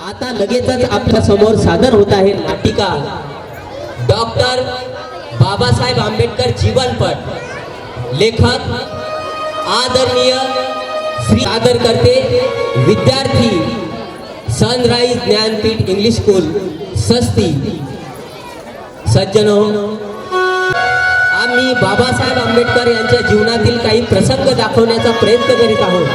आता लगेचच आपल्या समोर सादर होत आहे नाटिका डॉक्टर बाबासाहेब आंबेडकर जीवनपट। लेखक आदरणीय श्री सादर करते विद्यार्थी सनराइज ज्ञानपीठ इंग्लिश स्कूल सस्ती। सज्जनो, आम्ही बाबासाहेब आंबेडकर यांच्या जीवनातील काही प्रसंग दाखवण्याचा प्रयत्न करीत आहोत।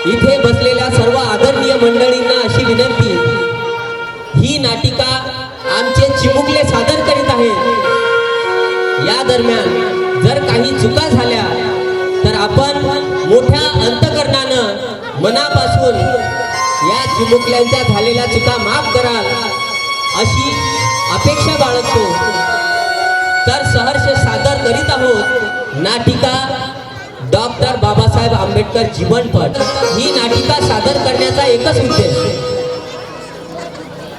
इथे बसलेल्या सर्व आदरणीय मंडळींना अशी विनंती, ही नाटिका आमचे चिमुकले सादर करीत आहेत। या दरम्यान जर काही चुका झाल्या तर आपण मोठ्या अंतःकरणानं मनापासून या चिमुकल्यांच्या झालेल्या चुका माफ कराल अशी अपेक्षा बाळगतो। तर सहर्ष सादर करीत आहोत नाटिका डॉक्टर बाबासाहेब आंबेडकर जीवनपट। ही नाटिका सादर करण्याचा एकच उद्देश,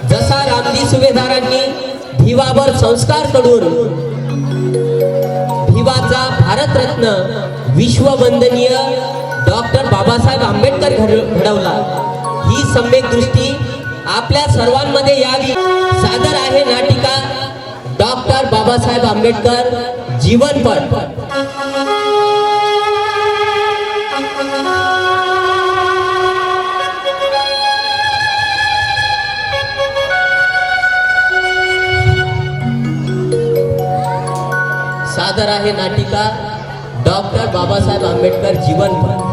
जसा रामजी सुभेदारांनी भिवावर संस्कार करून भिवाचा भारतरत्न विश्ववंदनीय डॉक्टर बाबासाहेब आंबेडकर घडवला, ही सम्यक दृष्टी आपल्या सर्वांमध्ये यावी। सादर आहे नाटिका डॉक्टर बाबासाहेब आंबेडकर जीवनपट। सादर आहे नाटिका डॉक्टर बाबासाहेब आंबेडकर जीवनपट।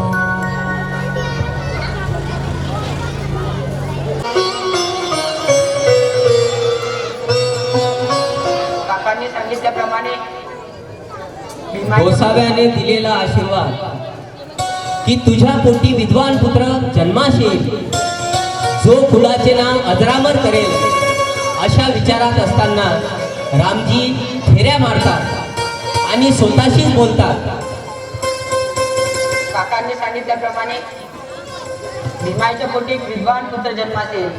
काकांनी सांगितल्याप्रमाणे गोसाव्याने दिलेला आशीर्वाद की तुझ्या पोटी विद्वान पुत्र जन्मास येईल, जो कुळाचे नाव अजरामर करेल। अशा विचारात असताना रामजी फेऱ्या मारतात आणि स्वतःशीच बोलतात। काकांनी सांगितल्याप्रमाणे भीमाच्या पोटी एक विद्वान पुत्र जन्मास येईल,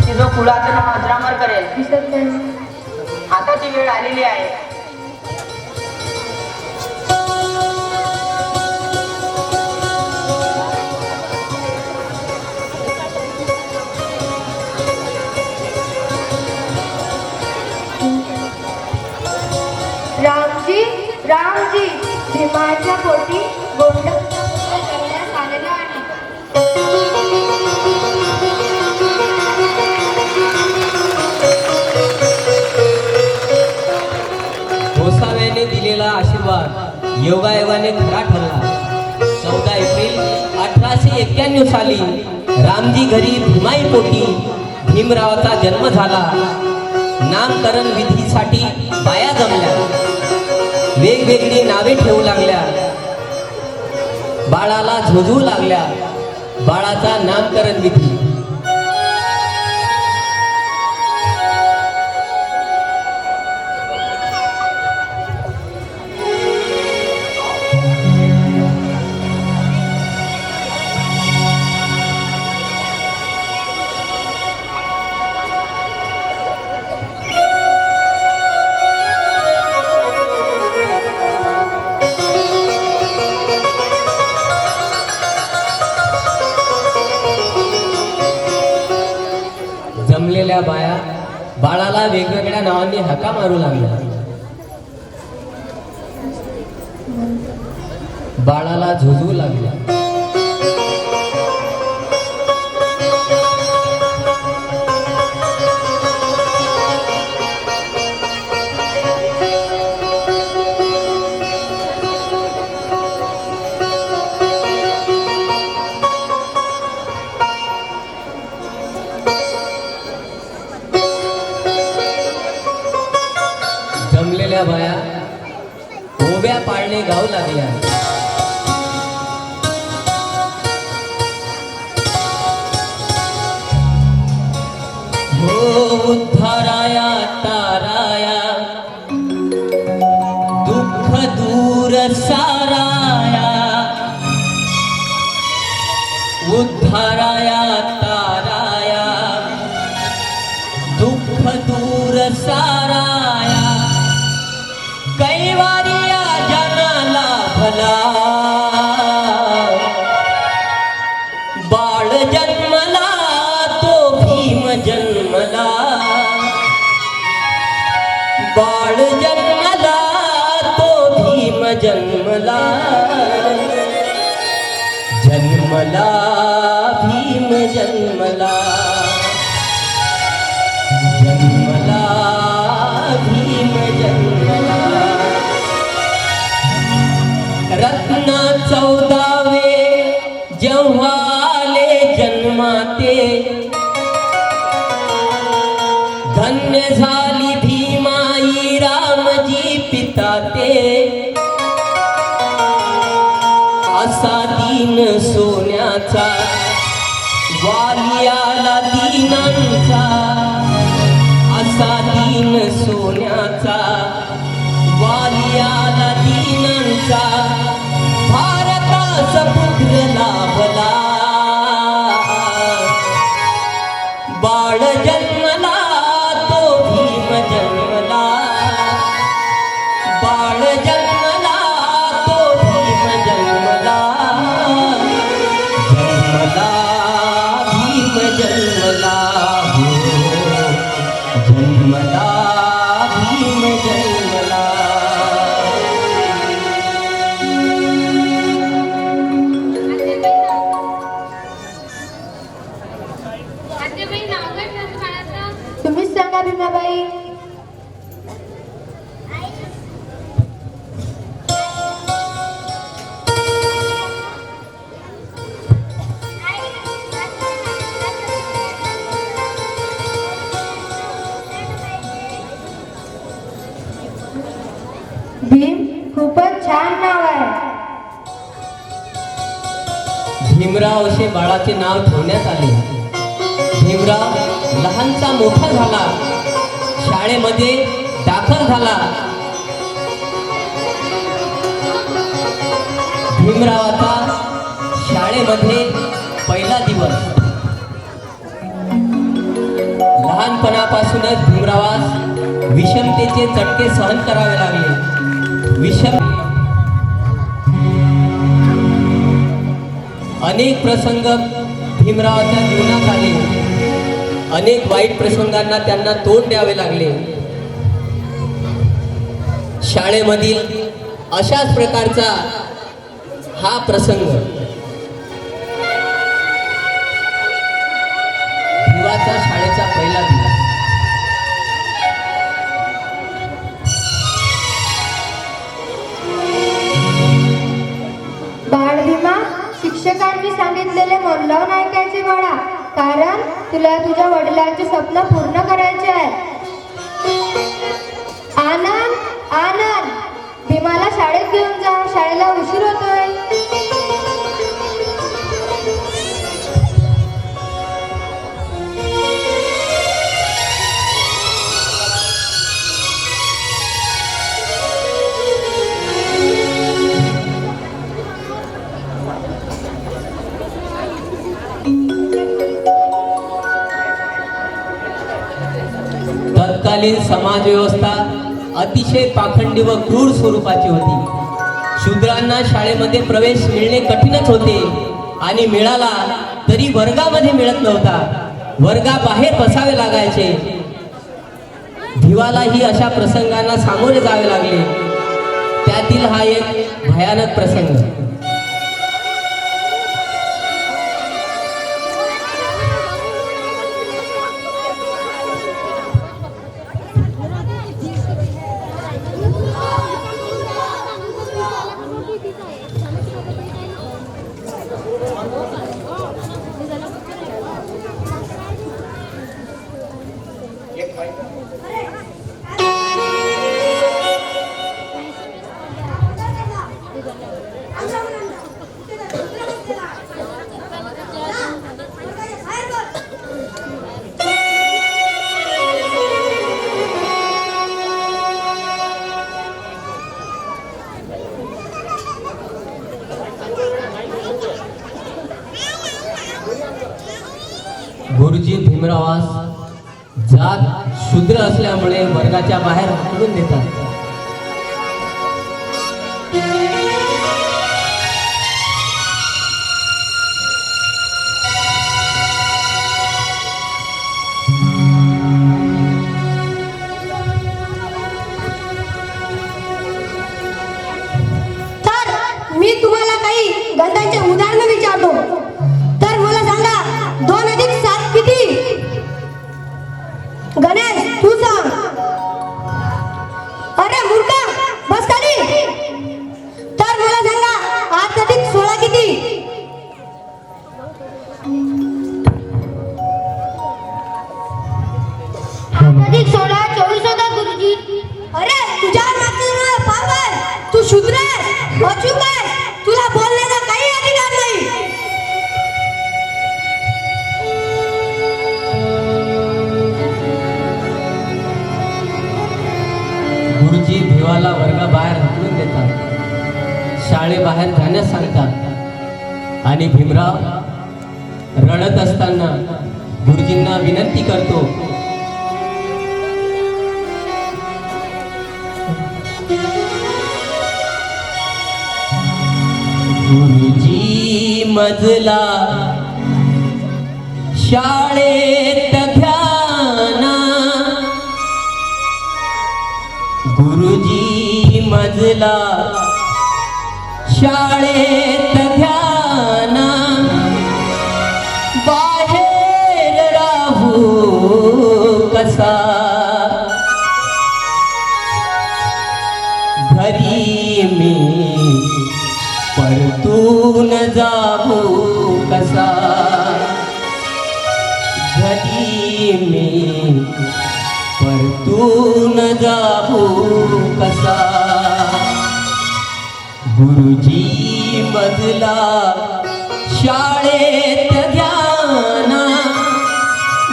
की जो कुळाचं नाव अजरामर करेल। आता ती वेळ आलेली आहे। रामजी, रामजी, भीमाच्या पोटी गोंड करण्यात आलेला आहे। गोसाव्याने दिलेला आशीर्वाद योगायोगाने खरा ठरला। 14 एप्रिल 1891 साली रामजी घरी भीमाई पोटी भीमरावाचा जन्म झाला। नामकरण विधीसाठी बाया जमल्या, वेगवेगळी नावे ठेवू लागल्या, बाळाला झोजू लागल्या। बाळाचा नामकरण विधी जमलेल्या बाया बाळाला वेगवेगळ्या नावांनी हाका मारू लागल्या। बाळाला झोजू लागल्या। जमलेल्या बाया ओव्या पाळणे गाऊ लागल्या। हो उद्धाराया ताराया, दुःख दूर साराया। उद्धाराया ताराया, दुःख दूर साराया। कैवारिया जनाला भला, बाळ जन्मला तो भीम जन्मला, बाळ जन्मला तो भीम जन्मला, जन्मला भीम जन्मला, जन्मला भीम जन्मला. रत्न 14वे जेव्हा आले जन्माते, धन्य झाली भीमाई रामजी पिता ते. असा दीन सोन्याचा वाली आला दीनांचा, असा दीन सोन्याचा वाली आला दीनांचा, भारताचा पुत्र लाभला. बाळ जन्मला तो भीम जन्मला, बाळ जन्मला तो भीम जन्मला, जन्मला भीम जन्मला, जन्मला भीम जन्मला. तुम्हीच सांगा भीमाबाई. भीम खूपच छान नाव आहे. भीमराव असे बाळाचे नाव ठेवण्यात आले. भीमराव लहानचा मोठा झाला, शाळेमध्ये दाखल झाला. भीमराव आता शाळेमध्ये पहिला दिवस. लहानपणापासूनच भीमरावास विषमतेचे चटके सहन करावे लागले. अनेक प्रसंग भीमरावाच्या जीवनात आले. अनेक वाईट प्रसंगांना त्यांना तोंड द्यावे लागले. शाळेमधील अशाच प्रकारचा हा प्रसंग. भिवाचा शाळेचा पहिला दिवस. बाळ भीमा, शिक्षकांनी सांगितलेले मन लावून ऐकायचे बाळा, कारण तुला तुझ्या वडिलांचे स्वप्न पूर्ण करायचे आहे. आनंद, आनंद, भीमाला शाळेत घेऊन जा, शाळेला उशीर होतोय. तत्कालीन समाज व्यवस्था अतिशय पाखंडी व क्रूर स्वरूपाची होती. शूद्रांना शाळेमध्ये प्रवेश मिळणे कठीणच होते आणि मिळाला तरी वर्गामध्ये मिळत नव्हता. वर्गाबाहेर बसावे लागायचे. भिवालाही अशा प्रसंगांना सामोरे जावे लागले. त्यातील हा एक भयानक प्रसंग. गुरुजी भीमरावास जात शूद्र असल्यामुळे वर्गाच्या बाहेर हाकलून देतात. अधिक 16 24 होता गुरुजी. अरे तुझ्या मातृत्वाला पागल, तू शूद्र आहेस, अचूक आहेस, तुला बोलण्याचा काही अधिकार नाही. गुरुजी भिवाला वर्गाबाहेर हकलून देतात, शाळेबाहेर जाण्यास सांगतात आणि भीमराव रडत असताना गुरुजींना विनंती करतो, गुरुजी मजला शाळेत घ्याना, गुरुजी मजला शाळेत घ्याना, बाहेर राहू कसा, घरी मी परतून जाऊ कसा, घरी मी परतून जाऊ कसा, गुरुजी मजला शाळेत घ्याना,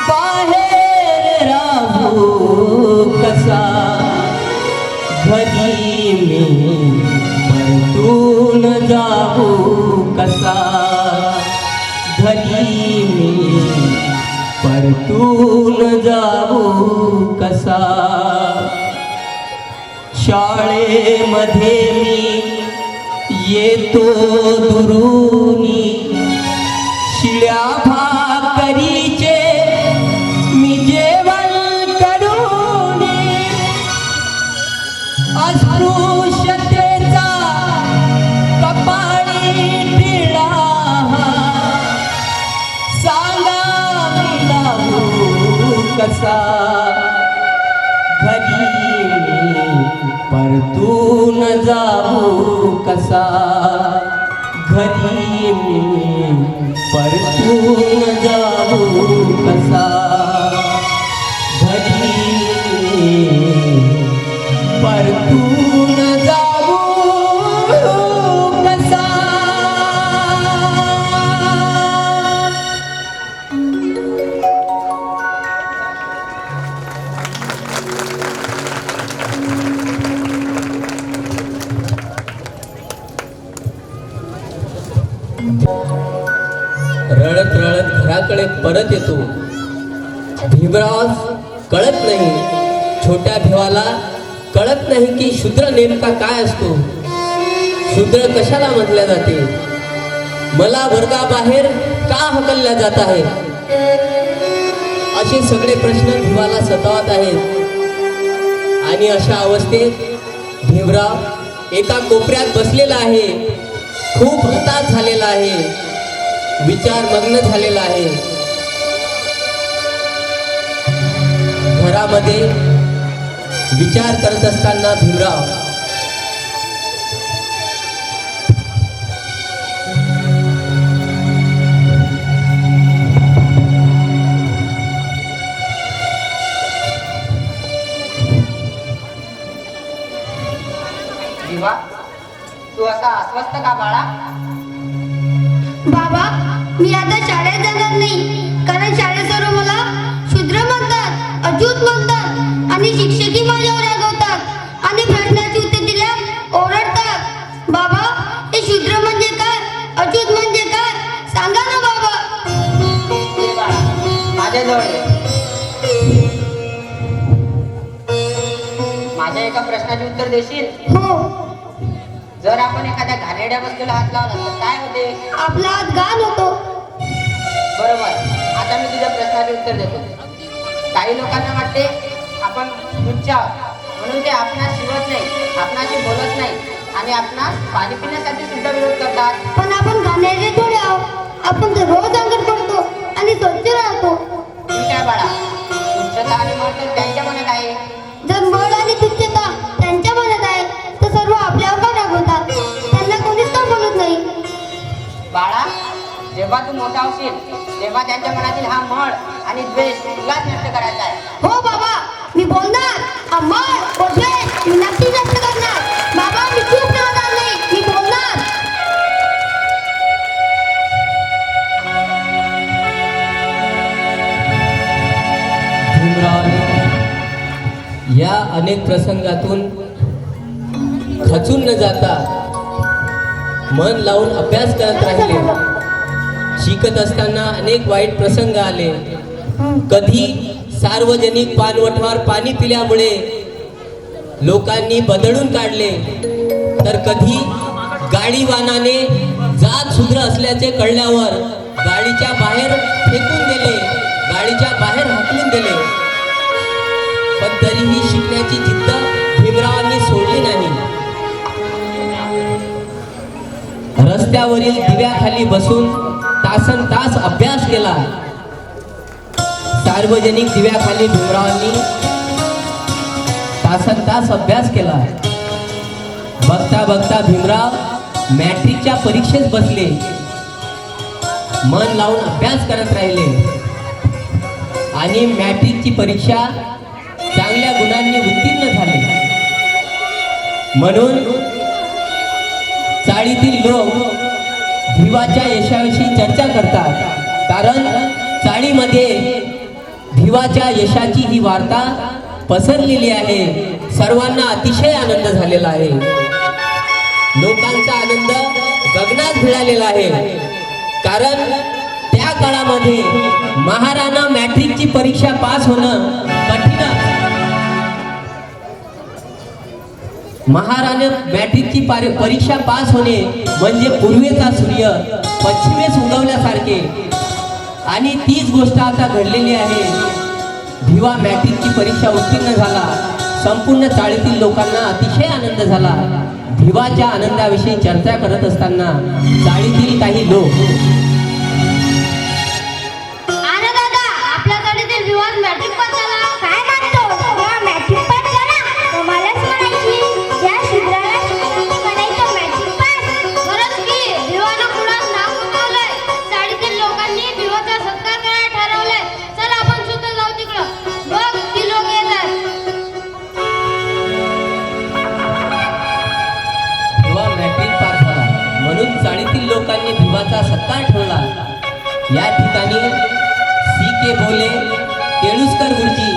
बाहेर राहू कसा, घरी मी परतून जाऊ कसा, घरी मी परतून जाऊ कसा, शाळेमध्ये मी येतो दुरुनी, शिळ्या भाकरीचे मी जेवण करूनी, अस्पृश्यतेचा कपाळी टिळा, सांगा मी लावू कसा, घरी मी परतून जाऊ कसा, घरी मी परतून जाऊ कसा, घरी मी परतून जाऊ कसा. रडत रडत घराकडे परत येतो. भीमराव कळत नाही, छोट्या भिवाला कळत नाही की शूद्र नेमका काय असतो, शूद्र कशाला म्हटले जाते, मला वर्गाबाहेर का हकलल्या जात आहे, असे सगळे प्रश्न भिवाला सतावत आहेत. आणि अशा अवस्थेत भीमराव एका कोपऱ्यात बसलेला आहे, खूप हताश झालेला आहे, विचारमग्न झालेला आहे. घरामध्ये विचार करत असताना भीमराव दिवा, तू असा अस्वस्थ का बाळा? बाबा, मी आता शाळेत जाणार नाही, कारण शाळेसमोर मला शूद्र म्हणतात, अजूत म्हणतात आणि शिक्षकही माझ्यावर रागवतात आणि प्रश्नाची उत्तर दिल्यास ओरडतात. बाबा, हे शूद्र म्हणजे काय, अजूत म्हणजे काय, सांगा ना बाबा. हे बाळा, माझ्याजवळ ये. माझ्या एका प्रश्नाचे उत्तर देशील? हो. जर आपण एखाद्या घाणेरड्या वस्तूला हात लावला तर काय होते? आपला हात घाण होतो. बरोबर. आता मी तुझ्या प्रश्नाचे उत्तर देतो. काही लोकांना वाटते आपण तुच्छ आहोत, म्हणून ते आपणास शिवत नाही, आपणाशी बोलत नाही आणि आपणास पाणी पिण्यासाठी सुद्धा विरोध करतात. पण आपण घाणेरडे थोडे आहोत, आपण तर रोज अंगण करतो आणि स्वच्छ राहतो. ठीक आहे बाळा, तुच्छता आणि महत्व त्यांच्या मनात आहे. जर मळ आणि तुच्छता त्यांच्या मनात आहे तर सर्व आपल्यावर का रागवतात, त्यांना कोणीच का बोलत नाही. बाळा, जेव्हा तू मोठा होशील तेव्हा त्यांच्या मनातील हा मळ आणि द्वेष तुलाच नष्ट करायचा आहे. हो बाबा, मी बोलणार. अमर व द्वेष मी नक्की नष्ट करणार. बाबा, मी चूप राहणार नाही, मी बोलणार. भीमरावाने या अनेक प्रसंगातून खचून न जाता मन लावून अभ्यास करत राहिले. शिकत असताना अनेक वाईट प्रसंग आले. कधी सार्वजनिक पाणवठ्यावर पाणी पिल्यामुळे लोकांनी बदलून काढले, तर कधी गाडीवानाने जात शूद्र असल्याचे कळल्यावर गाडीच्या बाहेर फेकून दिले, गाडीच्या बाहेर हाकलून दिले. पण तरीही शिकण्याची जिद्द भीमरावांनी सोडली नाही. रस्त्यावरील दिव्याखाली बसून तासन तास अभ्यास केला. सार्वजनिक दिव्याखाली भीमरावांनी तासन तास अभ्यास केला. बघता बघता भीमराव मॅट्रिकच्या परीक्षेत बसले. मन लावून अभ्यास करत राहिले आणि मॅट्रिकची परीक्षा चांगल्या गुणांनी उत्तीर्ण झाले. म्हणून चाळीतील लोक भिवाच्या यशाविषयी चर्चा करतात, कारण चाळीमध्ये भिवाच्या यशाची ही वार्ता पसरलेली आहे. सर्वांना अतिशय आनंद झालेला आहे. लोकांचा आनंद गगनात भिळालेला आहे, कारण त्या काळामध्ये महाराणा मॅट्रिकची परीक्षा पास होणं कठीण. महाराणे मॅट्रिकची परीक्षा पास होणे म्हणजे पूर्वेचा सूर्य पश्चिमेस उगवल्यासारखे. आणि तीच गोष्ट आता घडलेली आहे. भिवा मॅट्रिकची परीक्षा उत्तीर्ण झाला. संपूर्ण चाळीतील लोकांना अतिशय आनंद झाला. भिवाच्या आनंदाविषयी चर्चा करत असताना चाळीतील काही लोक, अरे दादा, आपल्या चाळीतील भिवा मॅट्रिक पास झाला. काय म्हणतो? भिवा मॅट्रिक पास झाला? तो मलाच म्हणायची, या शूद्राला शूद्रांनी म्हणायचं मॅट्रिक पास. खरंच की भिवानं कुणाच नाव कमावलंय. चाळीतील लोकांनी भिवाचा सत्कार करायला ठरवलंय. चल आपण सुद्धा जाऊ तिकडं. बघ, ती लोक येतात. भिवा मॅट्रिक पास झाला म्हणून चाळीतील लोकांनी भिवाचा सत्कार ठेवला. या ठिकाणी सी.के. भोले, केळुस्कर गुरुजी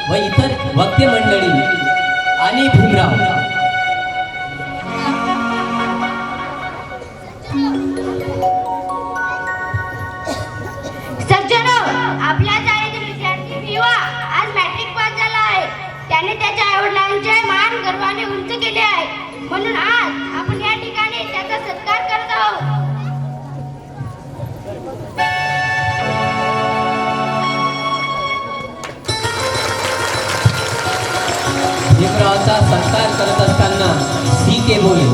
व इतर वक्ते मंडळी आणि भीमराव सज्जनो, आपल्या शाळेतील विद्यार्थी भिवा आज मॅट्रिक पास झाला आहे. त्याने त्याच्या आईवडिलांचे मान गर्वाने उंच केले आहे. म्हणून आज आपण या ठिकाणी त्याचा सत्कार करत आहोत. भीमरावाचा सत्कार करत असताना सी.के. भोले,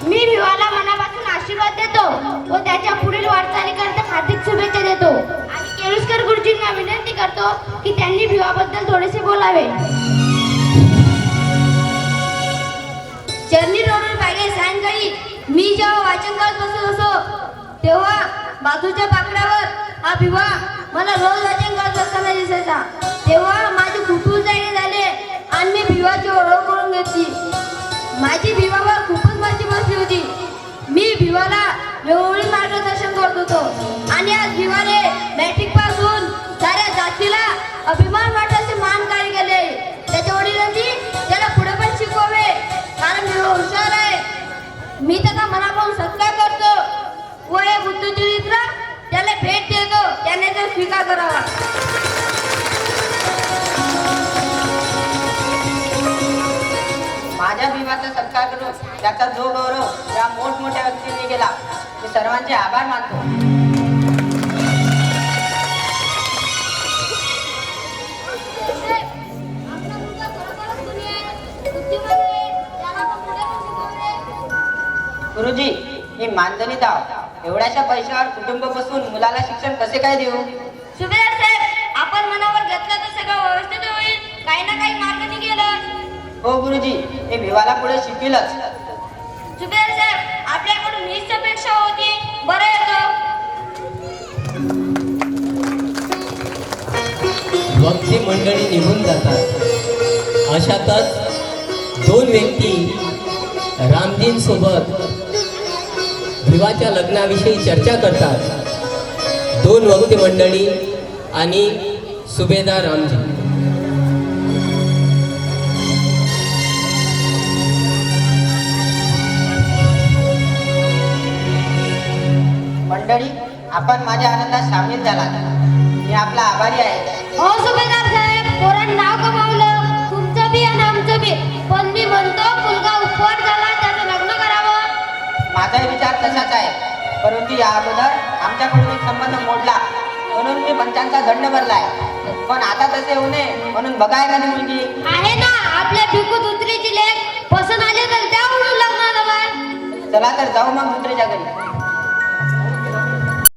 मी भिवाला मनापासून आशीर्वाद देतो व त्याच्या पुढील वाटचालीकरता हार्दिक शुभेच्छा देतो. आणि केळुस्कर गुरुजींना विनंती करतो की त्यांनी भिवाबद्दल थोडेसे बोलावे. चरणी रोडवर पाहिजे सायंकाळी मी जेव्हा वाचन करत बसत असो, तेव्हा बाजूच्या पाकड्यावर हा भिवा मला रोज वाचन करत असताना दिसायचा. तेव्हा माझे कुतूहल जागे झाले आणि मी भिवाची ओळख करून घेतली. माझी भिवावर खूपच मस्ती बसली होती. मी भिवाला वेळोवेळी मार्गदर्शन करत होतो आणि आज भिवाने मॅट्रिक पास होऊन साऱ्या जातीला अभिमान वाटायचे मान कार्य केले. त्याच्या वडिलांनी त्याला पुढे पण शिकवावे, कारण भिवा हुशार आहे. मी त्याचा मनापासून सत्कार करतो व हे बुद्धचरित्र त्याला भेट देतो. त्याने तो स्वीकार करावा. माझ्या भीमाचा सत्कार करून त्याचा जो गौरव या मोठमोठ्या व्यक्तींनी केला, मी सर्वांचे आभार मानतो. गुरुजी, ही मानधनी दाव एवढ्याशा पैशावर कुटुंब बसून मुलाला शिक्षण कसे काय देऊ? सुभेदार साहेब, आपण मनावर घेतलं तर सगळं व्यवस्थित होईल. काही ना काही मार्ग निघेलच. हो गुरुजी, मी भिवाला पुढे शिकविलच. सुभेदार साहेब, आपल्याकडून हीच अपेक्षा होती. बरं येतो. मग ती मंडळी निघून जातात. अशातच दोन व्यक्ती रामजींसोबत भिवाच्या लग्नाविषयी चर्चा करतात. दोन वक्ते मंडळी आणि सुभेदार रामजी. मंडळी, आपण माझ्या आनंदात सामील झाला. मी आपला आभारी आहे. हो सुभेदार साहेब, पोरांनी नाव कमावलं तुमचं बी आणि आमचं बी. पण मी म्हणतो मुलगा उपवास झाला, त्याचं लग्न करावं. माझाही विचार तसाच आहे, परंतु या अगोदर आमच्याकडून एक संबंध मोडला म्हणून मी पंचांचा दंड भरलाय. पण आता तसे होऊ नये म्हणून बघाय का नाही मुलगी? आहे ना आपल्या भिकू दुसरीची लेख पसंत आली तर त्या म्हणून लग्नाला बाहेर. चला तर जाऊ मग दुसऱ्याच्या घरी.